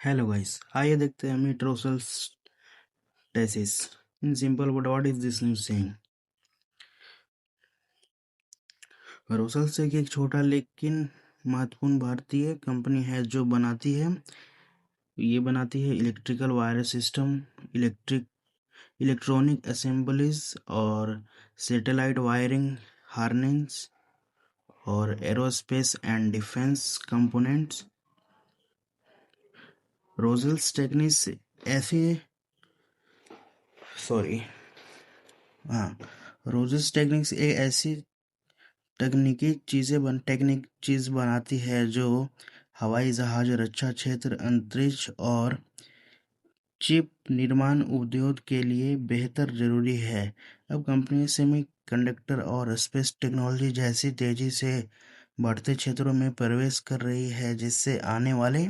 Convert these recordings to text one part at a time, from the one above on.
Hello guys, आइए देखते हैं meet Rossell Techsys in simple but what is this news saying. Rossell एक छोटा लेकिन महत्वपूर्ण भारतीय कंपनी है जो बनाती है electrical wire system, electronic assemblies और सैटेलाइट वायरिंग हार्नेस और aerospace and defence components. Rossell टेक्निक्स ऐसी सॉरी हाँ रोजर्स टेक्निक्स एक ऐसी टेक्निक चीज बनाती है जो हवाई जहाज, रक्षा क्षेत्र, अंतरिक्ष और चिप निर्माण उद्योग के लिए बेहतर जरूरी है। अब कंपनी सेमीकंडक्टर और स्पेस टेक्नोलॉजी जैसी तेजी से बढ़ते क्षेत्रों में प्रवेश कर रही है, जिससे आने वाले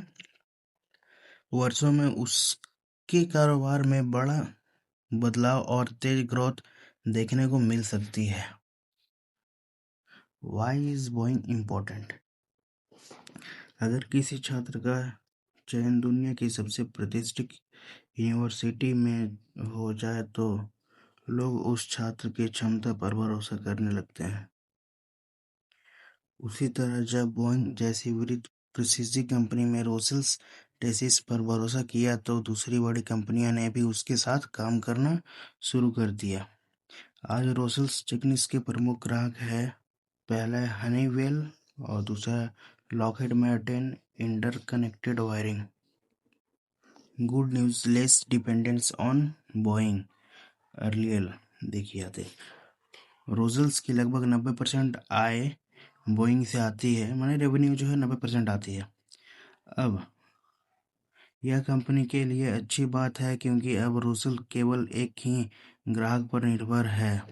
वर्षों में उसके कारोबार में बड़ा बदलाव और तेज ग्रोथ देखने को मिल सकती है। Why is Boeing important? अगर किसी छात्र का चयन दुनिया की सबसे प्रतिष्ठित यूनिवर्सिटी में हो जाए तो लोग उस छात्र की क्षमता पर भरोसा करने लगते हैं। उसी तरह जब बोइंग जैसी वृहद प्रसिद्ध कंपनी में रोसल्स टेसिस पर भरोसा किया तो दूसरी बड़ी कंपनियों ने भी उसके साथ काम करना शुरू कर दिया। आज रोसल्स टेक्निक्स के प्रमुख ग्राहक हैं, पहला है हनीवेल और दूसरा Lockheed Martin interconnected wiring. Good news, less dependence on Boeing earlier. देखिए आते रोजल्स की लगभग 90% आय बोइंग से आती है, माने रेवेन्यू जो है 90% आती है। अब यह कंपनी के लिए अच्छी बात है क्योंकि अब रोजल केवल एक ही ग्राहक पर निर्भर है।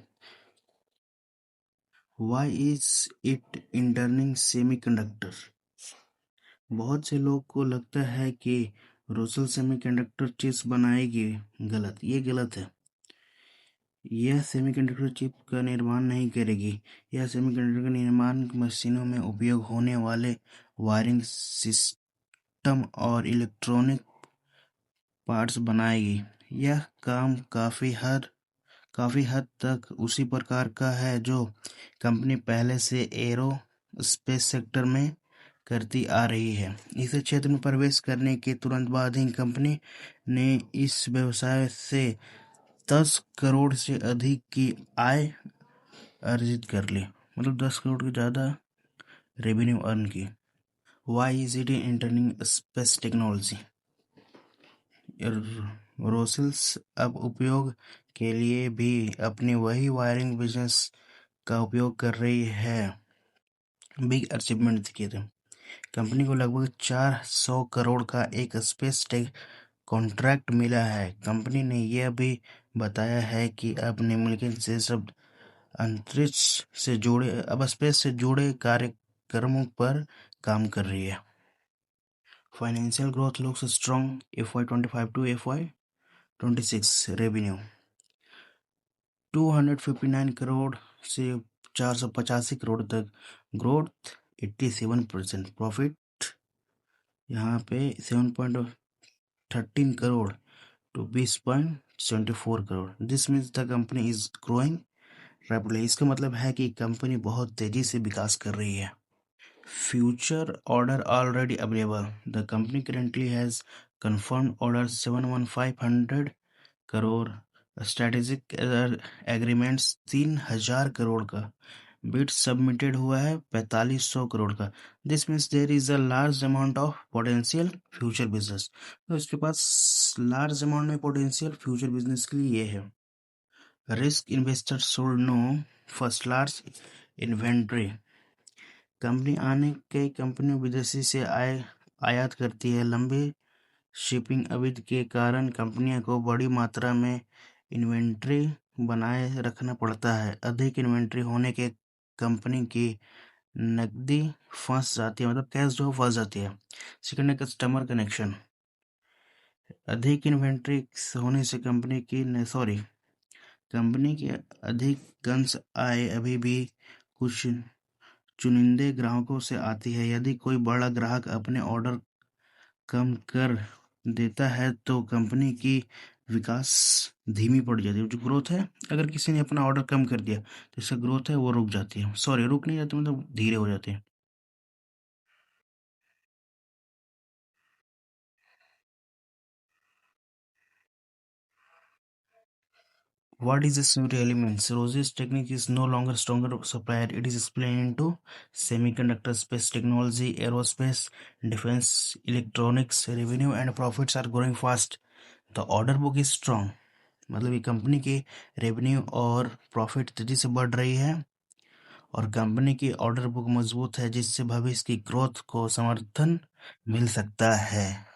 Why is it entering semiconductor? बहुत से लोग को लगता है कि रोसल सेमीकंडक्टर चिप्स बनाएगी। ये गलत है। यह सेमीकंडक्टर चिप का निर्माण नहीं करेगी। यह सेमीकंडक्टर के निर्माण मशीनों में उपयोग होने वाले वायरिंग सिस्टम और इलेक्ट्रॉनिक पार्ट्स बनाएगी। यह काम काफ़ी हद तक उसी प्रकार का है जो कंपनी पहले से एरो स्पेस सेक्टर में करती आ रही है। इस क्षेत्र में प्रवेश करने के तुरंत बाद ही कंपनी ने इस व्यवसाय से 10 करोड़ से अधिक की आय अर्जित कर ली, मतलब 10 करोड़ की ज़्यादा रेवेन्यू अर्न की। Why is it entering space technology? Rossell अब उपयोग के लिए भी अपनी वही वायरिंग बिजनेस का उपयोग कर रही है। बिग अचीवमेंट देखिए थे, कंपनी को लगभग 400 करोड़ का एक स्पेस टेक कॉन्ट्रैक्ट मिला है। कंपनी ने यह भी बताया है कि अब निम्नलिखित से शब्द अंतरिक्ष से जुड़े कार्यक्रमों पर काम कर रही है। Financial growth looks strong FY25 to FY26 revenue 259 crore से 485 करोड़ तक ग्रोथ 87%। प्रॉफिट यहाँ पे 7.13 crore to 20.74 crore. This means the company is growing rapidly. इसका मतलब है कि कंपनी बहुत तेजी से विकास कर रही है। Future order already available. The company currently has confirmed orders 71500 crore, strategic agreements 3000 crore का, बिड सबमिटेड हुआ है 4500 करोड़ का। This means there is a large amount of potential future business. तो इसके पास लार्ज अमाउंट में पोटेंशियल फ्यूचर बिजनेस के लिए ये है। Risk investor should know first large inventory. Company विदेशी से आयात करती है। लंबे शिपिंग अवधि के कारण कंपनियों को बड़ी मात्रा में इन्वेंट्री बनाए रखना पड़ता है। अधिक इन्वेंट्री होने के कंपनी की नकदी फंस जाती है, मतलब कैश जो फंस जाती है। सेकंड है कस्टमर कनेक्शन। अधिक इन्वेंट्री होने से कंपनी की अधिकांश आय अभी भी कुछ चुनिंदे ग्राहकों से आती है। यदि कोई बड़ा ग्राहक अपने ऑर्डर कम कर देता है तो कंपनी की विकास धीमी पड़ जाती है। जो ग्रोथ है, अगर किसी ने अपना ऑर्डर कम कर दिया तो इसका ग्रोथ है वो रुक जाती है, सॉरी रुक नहीं जाती, मतलब धीरे हो जाती है। What is this really means? Rose's technique is no longer stronger supplier. It is split into semiconductor space technology, aerospace, defense, electronics. Revenue and profits are growing fast. The order book is strong. मतलब ये company की revenue और profit तेजी से बढ़ रही है, और कंपनी की ऑर्डर बुक मजबूत है, जिससे भविष्य की ग्रोथ को समर्थन मिल सकता है।